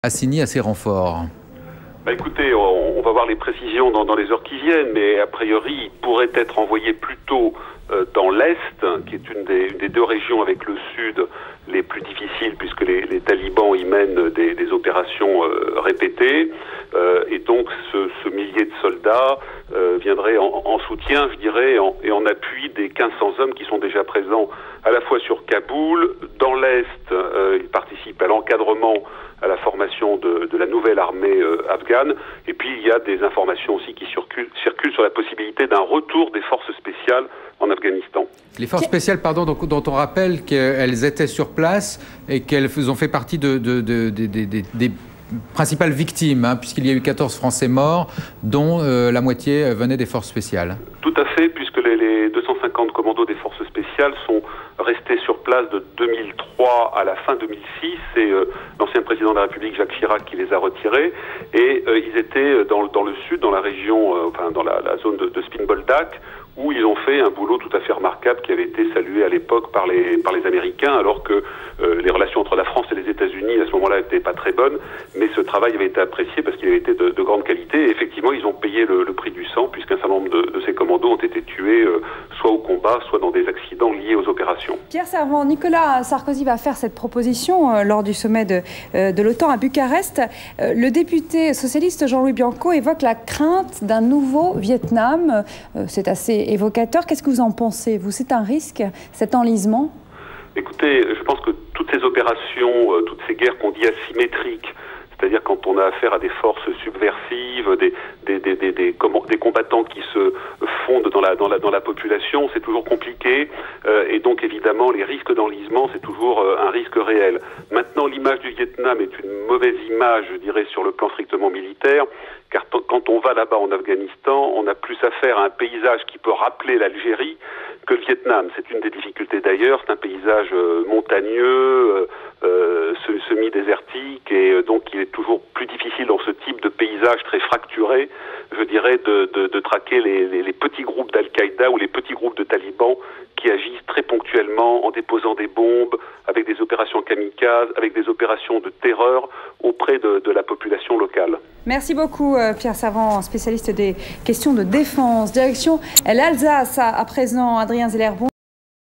assigné à ces renforts? Écoutez, on va voir les précisions dans les heures qui viennent, mais a priori, il pourrait être envoyé plutôt dans l'Est, qui est une des deux régions avec le Sud les plus difficiles, puisque les talibans y mènent des opérations répétées. Et donc, ce millier de soldats viendrait en soutien, je dirais, et en appui des 1500 hommes qui sont déjà présents à la fois sur Kaboul. Dans l'Est, ils participent à l'encadrement, à la formation de la nouvelle armée afghane. Et puis, il y a des informations aussi qui circulent sur la possibilité d'un retour des forces spéciales en Afghanistan. Les forces spéciales, pardon, dont on rappelle qu'elles étaient sur place et qu'elles ont fait partie des principales victimes, hein, puisqu'il y a eu 14 Français morts, dont la moitié venait des forces spéciales. Tout à fait, puisque les 250 commandos des forces spéciales sont restés sur place de 2003 à la fin 2006. C'est l'ancien président de la République, Jacques Chirac, qui les a retirés. Et ils étaient dans le sud, dans la région, dans la zone de Spinboldak, où ils ont fait un boulot tout à fait remarquable qui avait été salué à l'époque par les Américains, alors que les relations entre la France et les États-Unis à ce moment-là n'étaient pas très bonnes, mais ce travail avait été apprécié parce qu'il avait été de grande qualité. Et effectivement, ils ont payé le prix du sang, puisqu'un certain nombre de ces commandos ont été tués, soit au combat, soit dans des accidents liés aux opérations. Pierre Servan, Nicolas Sarkozy va faire cette proposition lors du sommet de l'OTAN à Bucarest. Le député socialiste Jean-Louis Bianco évoque la crainte d'un nouveau Vietnam. C'est assez évocateur. Qu'est-ce que vous en pensez, vous? C'est un risque, cet enlisement? Écoutez, je pense que toutes ces opérations, toutes ces guerres qu'on dit asymétriques, c'est-à-dire quand on a affaire à des forces subversives, des combattants qui se fondent dans la population, c'est toujours compliqué. Et donc évidemment, les risques d'enlisement, c'est toujours un risque réel. Maintenant, l'image du Vietnam est une mauvaise image, je dirais, sur le plan strictement militaire, car quand on va là-bas en Afghanistan, on a plus affaire à un paysage qui peut rappeler l'Algérie que le Vietnam. C'est une des difficultés d'ailleurs, c'est un paysage montagneux, semi-désertique, et donc il est toujours plus difficile dans ce type de paysage très fracturé, je dirais, de traquer les petits groupes d'Al-Qaïda ou les petits groupes de talibans qui agissent très ponctuellement en déposant des bombes, avec des opérations kamikazes, avec des opérations de terreur auprès de la population locale. Merci beaucoup Pierre Servan, spécialiste des questions de défense. Direction l'Alsace à présent, Adrien Zeller.